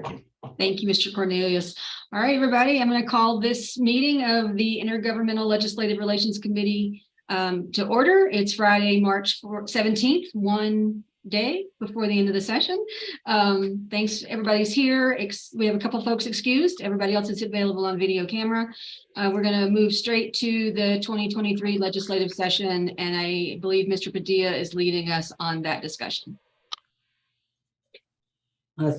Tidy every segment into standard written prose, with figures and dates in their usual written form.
Thank you. Thank you, Mr. Cornelius. All right, everybody, I'm going to call this meeting of the Intergovernmental Legislative Relations Committee to order. It's Friday, March 17th, one day before the end of the session. Thanks, everybody's here. We have a couple folks excused. Everybody else is available on video camera. We're going to move straight to the 2023 legislative session, and I believe Mr. Padilla is leading us on that discussion.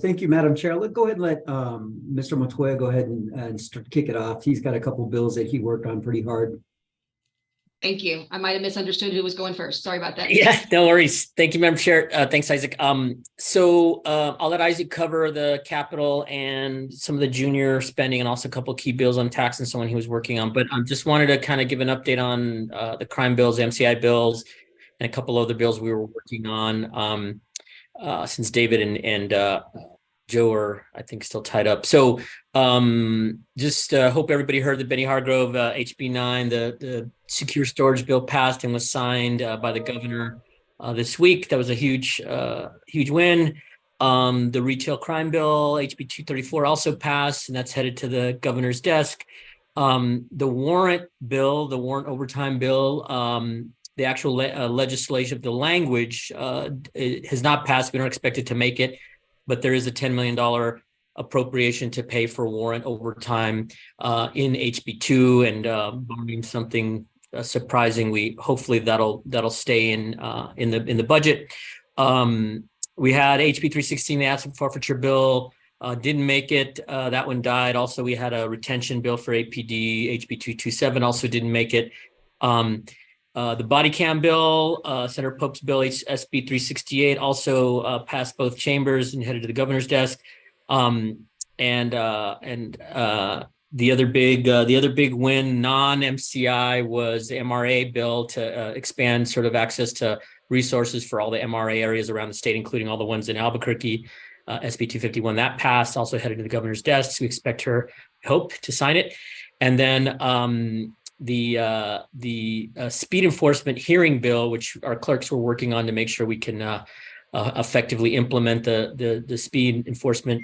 Thank you, Madam Chair. Let's go ahead and let Mr. Montoya go ahead and kick it off. He's got a couple bills that he worked on pretty hard. Thank you. I might have misunderstood who was going first. Sorry about that. Yeah, no worries. Thank you, Madam Chair. Thanks, Isaac. So I'll let Isaac cover the capital and some of the junior spending and also a couple of key bills on tax and so on he was working on. But I just wanted to kind of give an update on the crime bills, MCI bills, and a couple other bills we were working on. Since David and Joe are, I think, still tied up. So just hope everybody heard that Benny Hargrove, HB 9, the secure storage bill passed and was signed by the governor this week. That was a huge win. The retail crime bill, HB 234, also passed, and that's headed to the governor's desk. The warrant bill, the warrant overtime bill, the actual legislation, the language it has not passed. We don't expect it to make it, but there is a $10 million appropriation to pay for warrant overtime in HB 2, and barring something surprising, hopefully that'll stay in the budget. We had HB 316, the asset forfeiture bill, didn't make it. That one died. Also, we had a retention bill for APD, HB 227, also didn't make it. The body cam bill, Senator Pope's bill, SB 368, also passed both chambers and headed to the governor's desk. And the other big win, non-MCI, was the MRA bill to expand sort of access to resources for all the MRA areas around the state, including all the ones in Albuquerque. SB 251 that passed, also headed to the governor's desk. So we expect her, hope, to sign it. And then the speed enforcement hearing bill, which our clerks were working on to make sure we can effectively implement the speed enforcement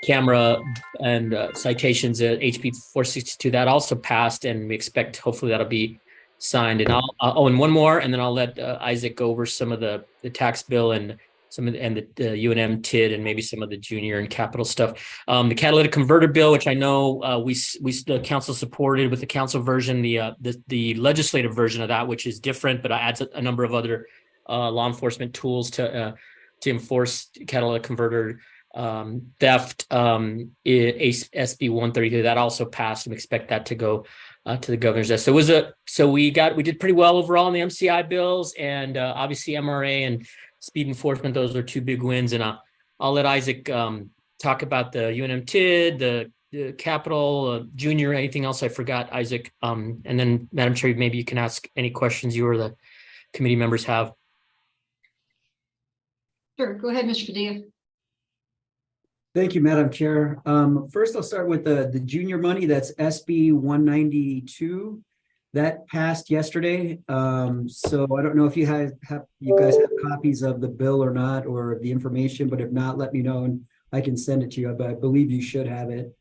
camera and citations at HB 462, that also passed, and we expect hopefully that'll be signed. And and one more, and then I'll let Isaac go over some of the tax bill and some of the UNM TID and maybe some of the junior and capital stuff. The catalytic converter bill, which I know the council supported with the council version, the legislative version of that, which is different, but adds a number of other law enforcement tools to enforce catalytic converter theft. SB 132 that also passed, and we expect that to go to the governor's desk. So we did pretty well overall in the MCI bills, and obviously MRA and speed enforcement, those are two big wins. And I'll let Isaac talk about the UNM TID, the capital, junior, anything else I forgot, Isaac. And then, Madam Chair, maybe you can ask any questions you or the committee members have. Sure, go ahead, Mr. Padilla. Thank you, Madam Chair. First, I'll start with the junior money. That's SB 192. That passed yesterday. So I don't know if you guys have copies of the bill or not, or the information, but if not, let me know and I can send it to you, but I believe you should have it.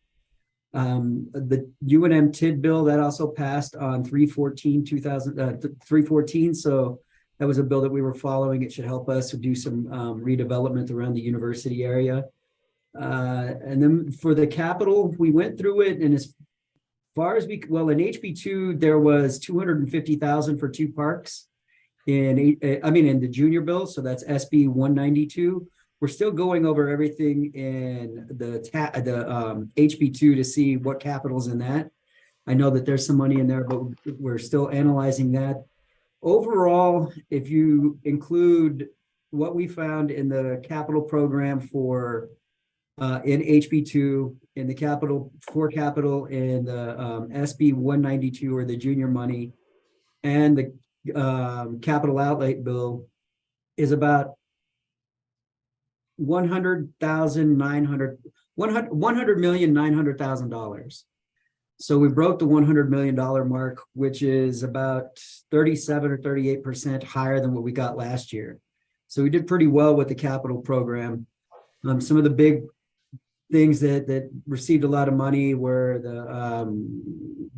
The UNM TID bill, that also passed on 3/14/2014. So that was a bill that we were following. It should help us to do some redevelopment around the university area. And then for the capital, we went through it, and as far as in HB 2, there was $250,000 for two parks in the junior bill. So that's SB 192. We're still going over everything in the HB 2 to see what capital's in that. I know that there's some money in there, but we're still analyzing that. Overall, if you include what we found in the capital program for in HB 2, in the capital in the SB 192, or the junior money, and the capital outlay bill, is about $100,900,000. So we broke the $100 million mark, which is about 37 or 38% higher than what we got last year. So we did pretty well with the capital program. Some of the big things that received a lot of money were the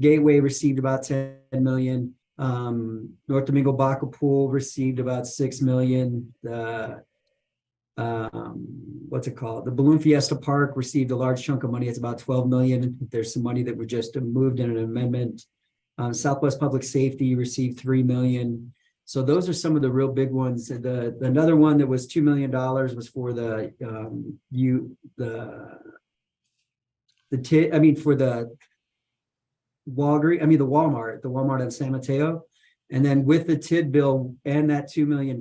Gateway received about 10 million. North Domingo Baca Pool received about 6 million. The what's it called? The Balloon Fiesta Park received a large chunk of money. It's about 12 million. There's some money that was just moved in an amendment. Southwest Public Safety received 3 million. So those are some of the real big ones. Another one that was $2 million was for the Walmart in San Mateo. And then with the TID bill and that $2 million,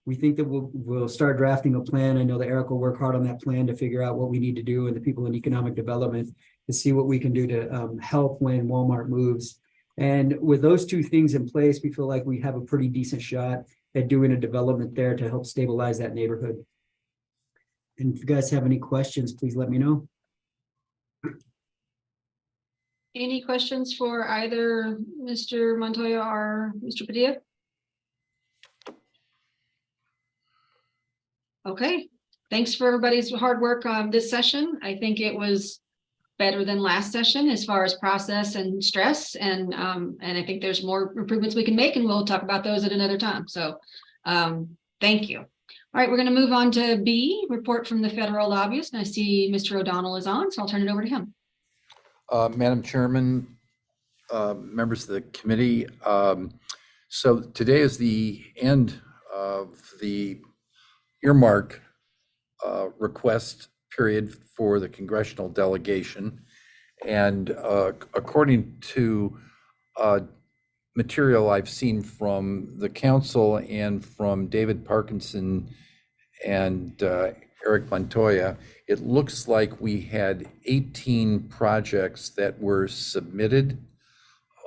we think that we'll start drafting a plan. I know that Eric will work hard on that plan to figure out what we need to do, and the people in economic development to see what we can do to help when Walmart moves. And with those two things in place, we feel like we have a pretty decent shot at doing a development there to help stabilize that neighborhood. And if you guys have any questions, please let me know. Any questions for either Mr. Montoya or Mr. Padilla? Okay, thanks for everybody's hard work on this session. I think it was better than last session as far as process and stress. And I think there's more improvements we can make, and we'll talk about those at another time. So thank you. All right, we're going to move on to B, report from the federal lobbyist. And I see Mr. O'Donnell is on, so I'll turn it over to him. Madam Chairman, members of the committee. So today is the end of the earmark request period for the congressional delegation. And according to material I've seen from the council and from David Parkinson and Eric Montoya, it looks like we had 18 projects that were submitted,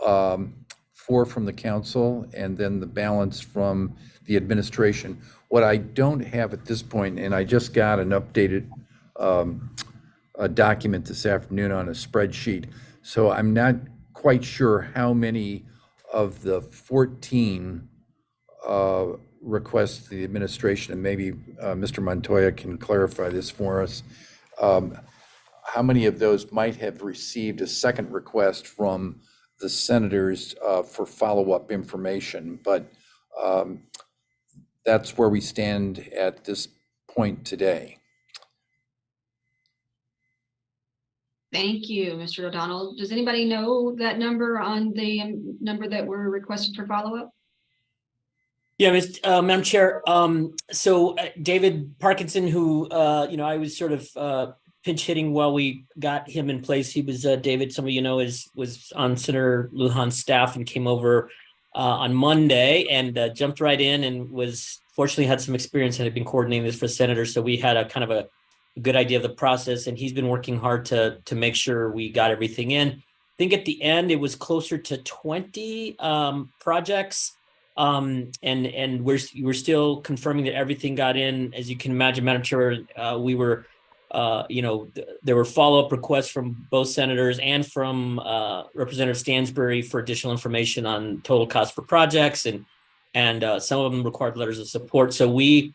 4 from the council, and then the balance from the administration. What I don't have at this point, and I just got an updated a document this afternoon on a spreadsheet, so I'm not quite sure how many of the 14 requests to the administration, and maybe Mr. Montoya can clarify this for us, how many of those might have received a second request from the senators for follow-up information. But that's where we stand at this point today. Thank you, Mr. O'Donnell. Does anybody know that number on the number that were requested for follow-up? Yeah, Madam Chair. So David Parkinson, who I was sort of pinch hitting while we got him in place. He was David, some of you know, was on Senator Lujan's staff and came over on Monday and jumped right in and was fortunately had some experience and had been coordinating this for senators. So we had a kind of a good idea of the process, and he's been working hard to make sure we got everything in. I think at the end it was closer to 20 projects. And we're still confirming that everything got in. As you can imagine, Madam Chair, we were, there were follow-up requests from both senators and from Representative Stansbury for additional information on total cost for projects, and some of them required letters of support. So we,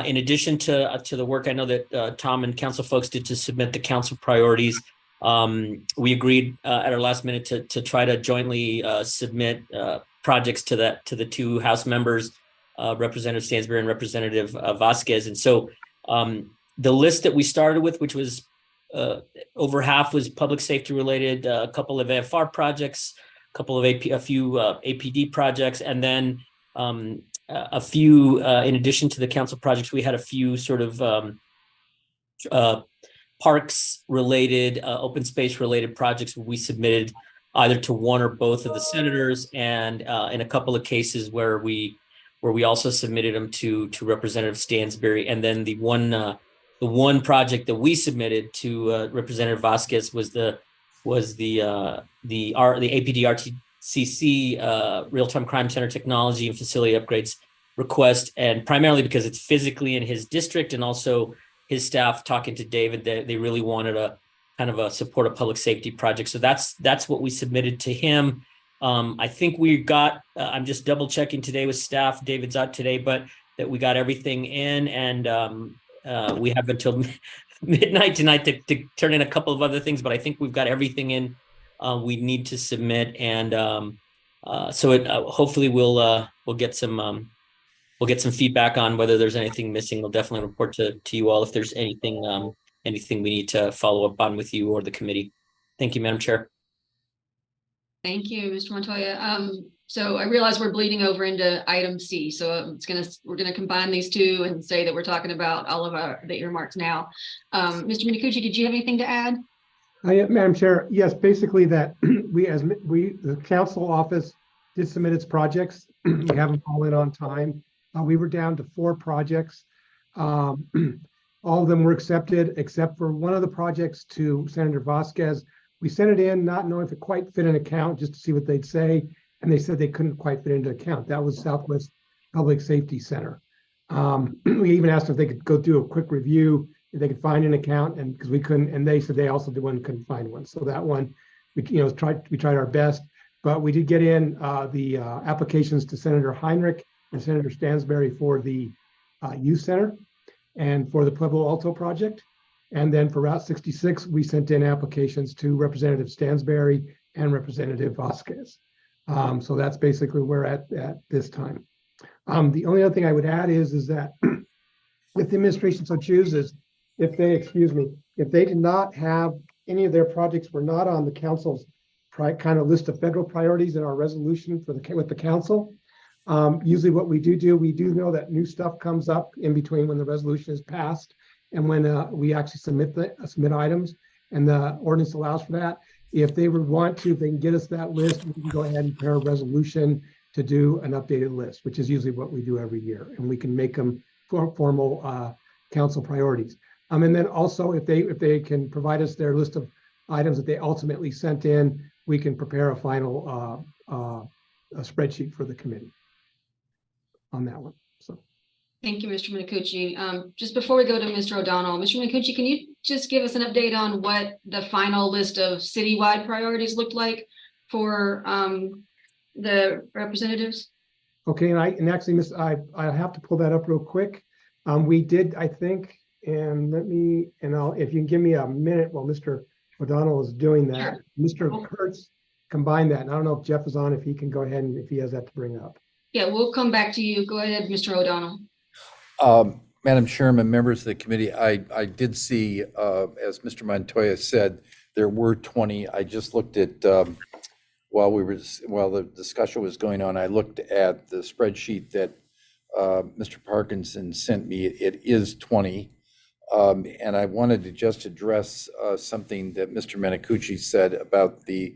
in addition to the work I know that Tom and council folks did to submit the council priorities, we agreed at our last minute to try to jointly submit projects to the two House members, Representative Stansbury and Representative Vasquez. And so the list that we started with, which was over half was public safety related, a couple of AFR projects, a few APD projects, and then a few, in addition to the council projects, we had a few sort of parks related, open space related projects we submitted either to one or both of the senators, and in a couple of cases where we also submitted them to Representative Stansbury. And then the one project that we submitted to Representative Vasquez was the APD RTCC real-time crime center technology and facility upgrades request, and primarily because it's physically in his district, and also his staff talking to David, they really wanted a kind of support a public safety project. So that's what we submitted to him. I think we got, I'm just double checking today with staff, David's out today, but that we got everything in, and we have until midnight tonight to turn in a couple of other things, but I think we've got everything in we need to submit, and so hopefully we'll get some feedback on whether there's anything missing. We'll definitely report to you all if there's anything we need to follow up on with you or the committee. Thank you, Madam Chair. Thank you, Mr. Montoya. So I realize we're bleeding over into item C. So we're gonna combine these two and say that we're talking about all of the earmarks now. Mr. Minicucci, did you have anything to add? Madam Chair, yes, basically that the council office did submit its projects. We have them all in on time. We were down to 4 projects. All of them were accepted except for one of the projects to Senator Vasquez. We sent it in not knowing if it quite fit an account just to see what they'd say. And they said they couldn't quite fit into account. That was Southwest Public Safety Center. We even asked if they could go do a quick review, if they could find an account, and because we couldn't, and they said they also couldn't find one. So that one, we tried our best, but we did get in the applications to Senator Heinrich and Senator Stansberry for the youth center and for the Pueblo Alto project. And then for Route 66, we sent in applications to Representative Stansberry and Representative Vasquez. So that's basically where we're at this time. The only other thing I would add is that if the administration so chooses, if they did not have any of their projects were not on the council's kind of list of federal priorities in our resolution with the council. Usually what we do know that new stuff comes up in between when the resolution is passed and when we actually submit items, and the ordinance allows for that. If they would want to, they can get us that list. We can go ahead and prepare a resolution to do an updated list, which is usually what we do every year, and we can make them formal council priorities. And then also, if they can provide us their list of items that they ultimately sent in, we can prepare a final a spreadsheet for the committee on that one. So. Thank you, Mr. Minicucci. Just before we go to Mr. O'Donnell, Mr. Minicucci, can you just give us an update on what the final list of citywide priorities looked like for the representatives? Okay, and actually, I have to pull that up real quick. We did, I think, and if you can give me a minute while Mr. O'Donnell is doing that. Sure. Mr. Kurtz combined that, and I don't know if Jeff is on, if he can go ahead and if he has that to bring up. Yeah, we'll come back to you. Go ahead, Mr. O'Donnell. Madam Chairman, members of the committee, I did see, as Mr. Montoya said, there were 20. I just looked at, while the discussion was going on, I looked at the spreadsheet that Mr. Parkinson sent me. It is 20. And I wanted to just address something that Mr. Minicucci said about the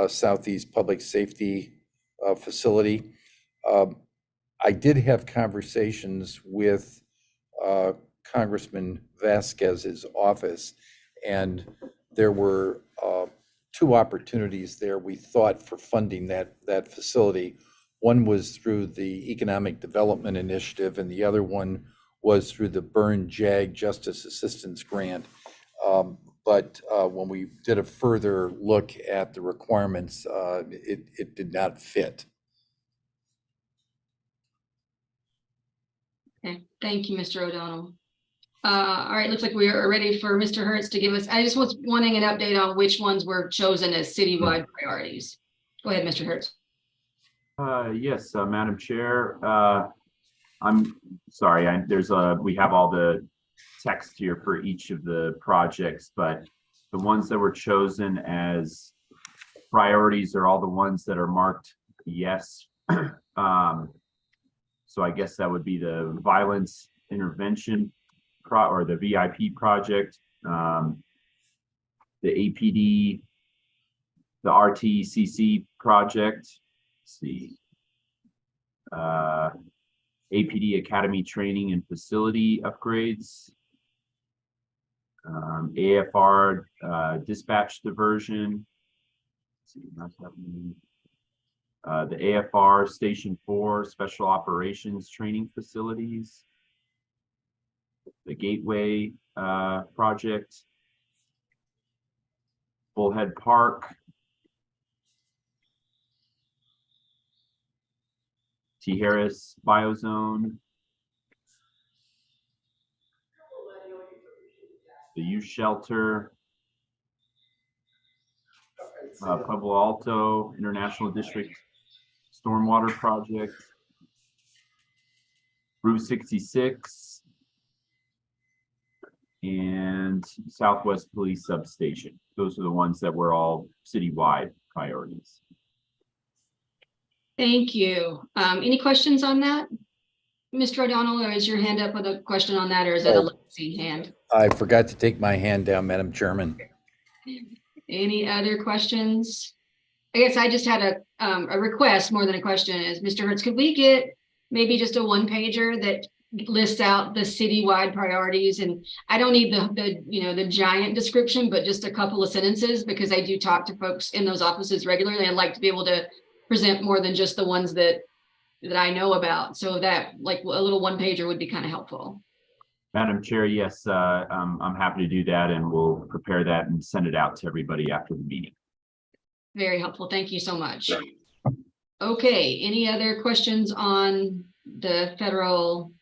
Southeast Public Safety Facility. I did have conversations with Congressman Vasquez's office, and there were 2 opportunities there we thought for funding that facility. One was through the Economic Development Initiative, and the other one was through the Burn JAG Justice Assistance Grant. But when we did a further look at the requirements, it did not fit. Okay, thank you, Mr. O'Donnell. All right, looks like we are ready for Mr. Hertz to give us, I just was wanting an update on which ones were chosen as citywide priorities. Go ahead, Mr. Hertz. Yes, Madam Chair. I'm sorry, we have all the text here for each of the projects, but the ones that were chosen as priorities are all the ones that are marked yes. So I guess that would be the violence intervention or the VIP project, the APD, the RTCC project. Let's see, APD Academy training and facility upgrades, AFR dispatch diversion. Let's see, that's happening. The AFR Station 4 Special Operations Training Facilities, the Gateway project, Bullhead Park, T. Harris Biozone, the youth shelter, Pueblo Alto International District Stormwater Project, Route 66, and Southwest Police Substation. Those are the ones that were all citywide priorities. Thank you. Any questions on that? Mr. O'Donnell, or is your hand up with a question on that, or is that a legacy hand? I forgot to take my hand down, Madam Chairman. Any other questions? I guess I just had a request more than a question is, Mr. Hertz, could we get maybe just a one pager that lists out the citywide priorities? And I don't need the giant description, but just a couple of sentences, because I do talk to folks in those offices regularly. I'd like to be able to present more than just the ones that I know about. So that like a little one pager would be kind of helpful. Madam Chair, yes, I'm happy to do that, and we'll prepare that and send it out to everybody after the meeting. Very helpful. Thank you so much. Okay, any other questions on the federal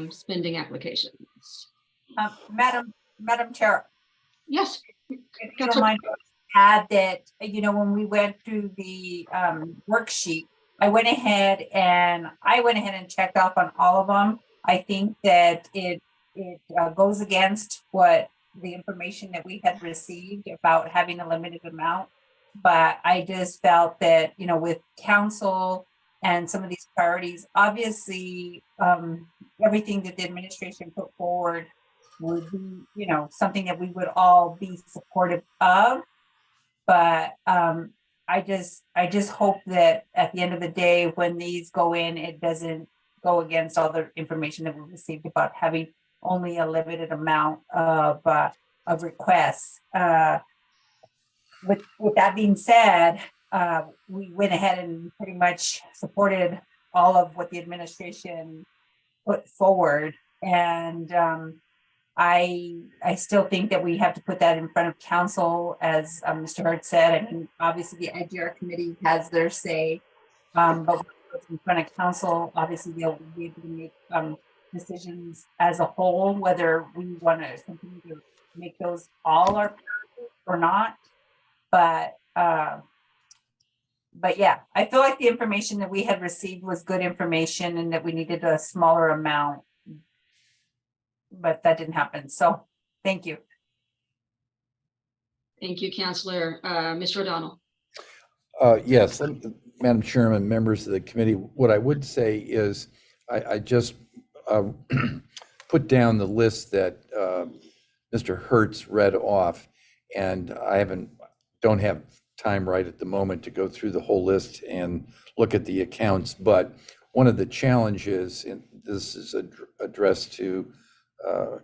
spending applications? Madam Chair, Yes. if you don't mind, add that, when we went through the worksheet, I went ahead and checked off on all of them. I think that it goes against what the information that we had received about having a limited amount. But I just felt that, with council and some of these priorities, obviously, everything that the administration put forward would be, something that we would all be supportive of. But I just hope that at the end of the day, when these go in, it doesn't go against all the information that we received about having only a limited amount of requests. With that being said, we went ahead and pretty much supported all of what the administration put forward. And I still think that we have to put that in front of council, as Mr. Hurd said. I mean, obviously the IGR committee has their say, but in front of council, obviously they'll be able to make decisions as a whole, whether we want to continue to make those all our or not. But yeah, I feel like the information that we had received was good information and that we needed a smaller amount, but that didn't happen. So thank you. Thank you, Councilor. Mr. O'Donnell. Yes, Madam Chairman, members of the committee, what I would say is I just put down the list that Mr. Hertz read off, and I don't have time right at the moment to go through the whole list and look at the accounts, but one of the challenges, and this is addressed to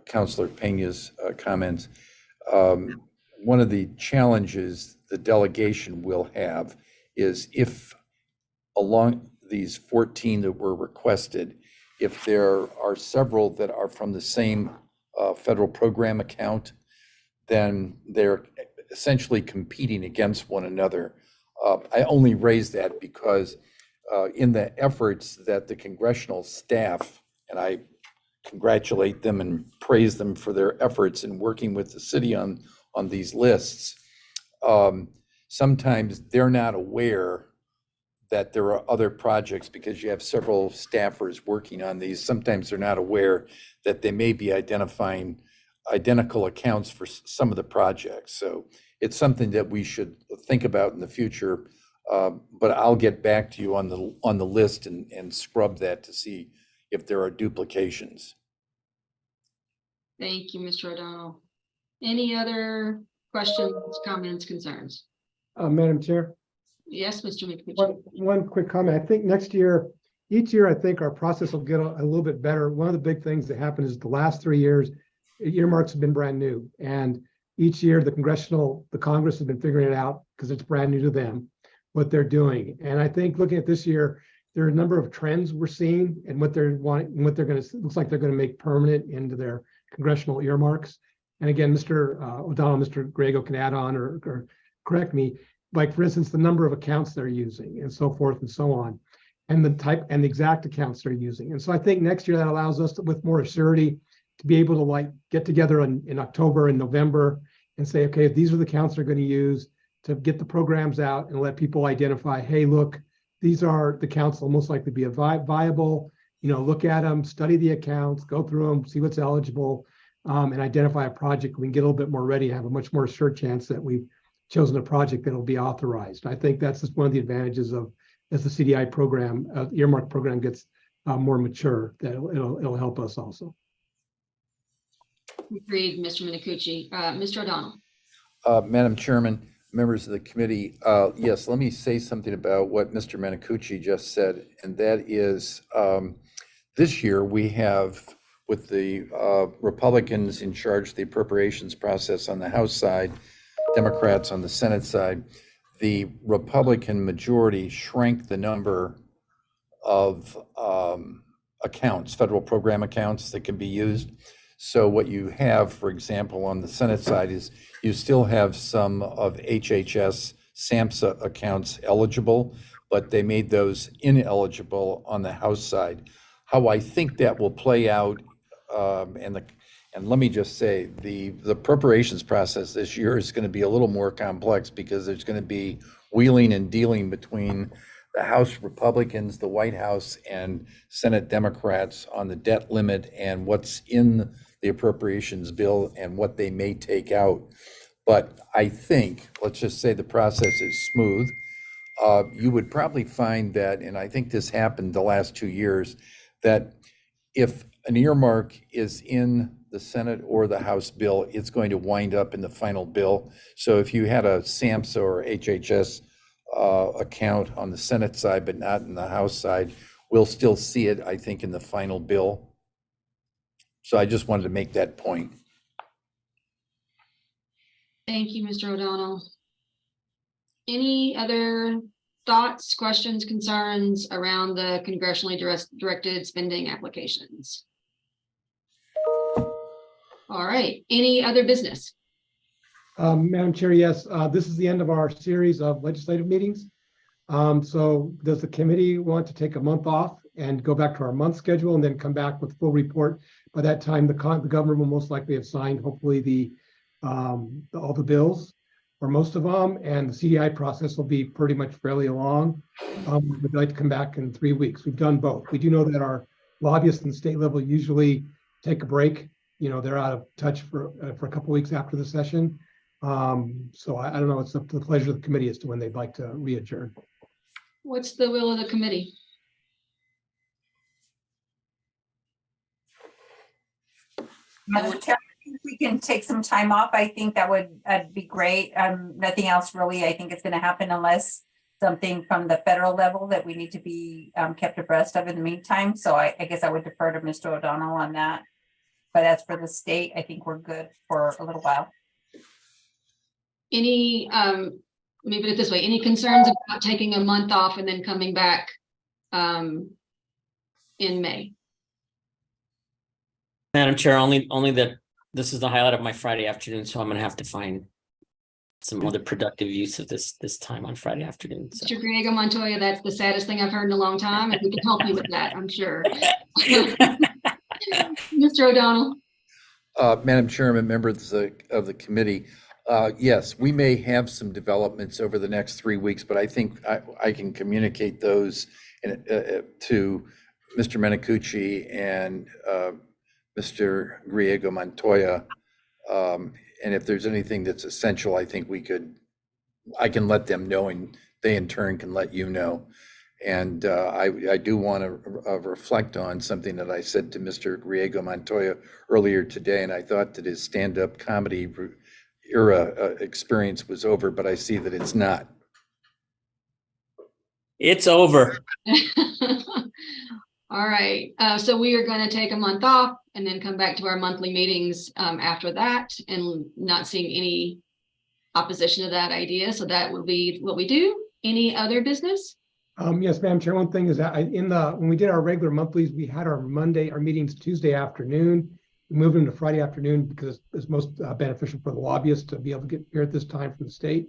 Councilor Pena's comments, one of the challenges the delegation will have is if along these 14 that were requested, if there are several that are from the same federal program account, then they're essentially competing against one another. I only raise that because in the efforts that the congressional staff, and I congratulate them and praise them for their efforts in working with the city on these lists, sometimes they're not aware that there are other projects because you have several staffers working on these. Sometimes they're not aware that they may be identifying identical accounts for some of the projects. So it's something that we should think about in the future. But I'll get back to you on the list and scrub that to see if there are duplications. Thank you, Mr. O'Donnell. Any other questions, comments, concerns? Madam Chair, Yes, Mr. McPitchett. one quick comment. I think each year, I think our process will get a little bit better. One of the big things that happened is the last 3 years, earmarks have been brand new. And each year the Congress has been figuring it out because it's brand new to them, what they're doing. And I think looking at this year, there are a number of trends we're seeing and what they're wanting, and what looks like they're going to make permanent into their congressional earmarks. And again, Mr. O'Donnell, Mr. Grego can add on or correct me, like for instance, the number of accounts they're using and so forth and so on, and the type and the exact accounts they're using. And so I think next year that allows us to, with more surety to be able to like get together in October and November and say, okay, these are the counts they're going to use to get the programs out and let people identify, hey, look, these are the counts that will most likely be viable. Look at them, study the accounts, go through them, see what's eligible, and identify a project. We can get a little bit more ready and have a much more sure chance that we've chosen a project that will be authorized. I think that's just one of the advantages of as the CDI program, earmark program gets more mature, that it'll help us also. Agreed, Mr. Minicucci. Mr. O'Donnell. Madam Chairman, members of the committee, yes, let me say something about what Mr. Minicucci just said, and that is this year we have, with the Republicans in charge of the appropriations process on the House side, Democrats on the Senate side, the Republican majority shrank the number of accounts, federal program accounts that can be used. So what you have, for example, on the Senate side is you still have some of HHS SAMHSA accounts eligible, but they made those ineligible on the House side. How I think that will play out, and let me just say, the appropriations process this year is going to be a little more complex because there's going to be wheeling and dealing between the House Republicans, the White House, and Senate Democrats on the debt limit and what's in the appropriations bill and what they may take out. But I think, let's just say the process is smooth. You would probably find that, and I think this happened the last 2 years, that if an earmark is in the Senate or the House bill, it's going to wind up in the final bill. So if you had a SAMHSA or HHS account on the Senate side, but not in the House side, we'll still see it, I think, in the final bill. So I just wanted to make that point. Thank you, Mr. O'Donnell. Any other thoughts, questions, concerns around the congressionally directed spending applications? All right, any other business? Madam Chair, yes, this is the end of our series of legislative meetings. So does the committee want to take a month off and go back to our month schedule and then come back with a full report? By that time, the governor will most likely have signed, hopefully, all the bills, or most of them, and the CDI process will be pretty much fairly along. We'd like to come back in 3 weeks. We've done both. We do know that our lobbyists in the state level usually take a break. They're out of touch for a couple of weeks after the session. So I don't know. It's up to the pleasure of the committee as to when they'd like to re-adjourn. What's the will of the committee? Madam Chair, I think we can take some time off. I think that would be great. Nothing else really I think is going to happen unless something from the federal level that we need to be kept abreast of in the meantime. So I guess I would defer to Mr. O'Donnell on that. But as for the state, I think we're good for a little while. Any, let me put it this way, any concerns about taking a month off and then coming back in May? Madam Chair, only that this is the highlight of my Friday afternoon, so I'm gonna have to find some other productive use of this time on Friday afternoon. So. Mr. Griego Montoya, that's the saddest thing I've heard in a long time, and we can help you with that, I'm sure. Mr. O'Donnell. Madam Chairman, members of the committee, yes, we may have some developments over the next 3 weeks, but I think I can communicate those to Mr. Minicucci and Mr. Griego Montoya. And if there's anything that's essential, I think I can let them know, and they in turn can let you know. And I do want to reflect on something that I said to Mr. Griego Montoya earlier today, and I thought that his stand-up comedy era experience was over, but I see that it's not. It's over. All right, so we are going to take a month off and then come back to our monthly meetings after that, and not seeing any opposition to that idea. So that will be what we do. Any other business? Yes, Madam Chair. One thing is that when we did our regular monthlies, we had our meetings Tuesday afternoon. We moved them to Friday afternoon because it's most beneficial for the lobbyists to be able to get here at this time from the state.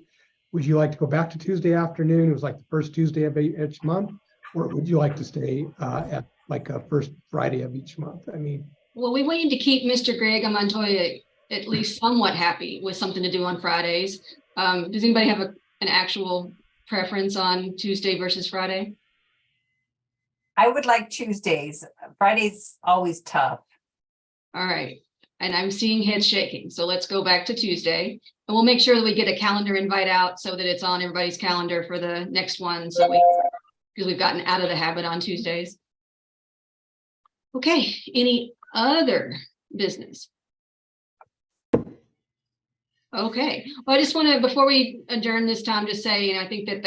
Would you like to go back to Tuesday afternoon? It was like the first Tuesday of each month, or would you like to stay at like a first Friday of each month? I mean, Well, we need to keep Mr. Greg Montoya at least somewhat happy with something to do on Fridays. Does anybody have an actual preference on Tuesday versus Friday? I would like Tuesdays. Friday's always tough. All right. And I'm seeing heads shaking. So let's go back to Tuesday. And we'll make sure that we get a calendar invite out so that it's on everybody's calendar for the next one. So because we've gotten out of the habit on Tuesdays. Okay, any other business? Okay, well, I just want to, before we adjourn this time, just say, I think that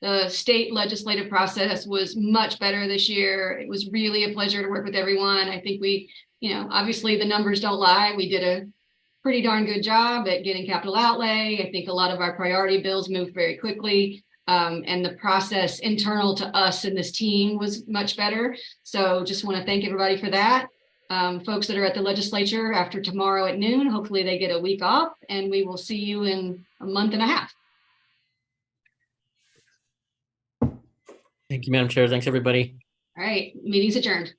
the state legislative process was much better this year. It was really a pleasure to work with everyone. I think we, obviously the numbers don't lie. We did a pretty darn good job at getting capital outlay. I think a lot of our priority bills moved very quickly. And the process internal to us and this team was much better. So just want to thank everybody for that. Folks that are at the legislature after tomorrow at noon, hopefully they get a week off, and we will see you in a month and a half. Thank you, Madam Chair. Thanks, everybody. All right, meeting's adjourned.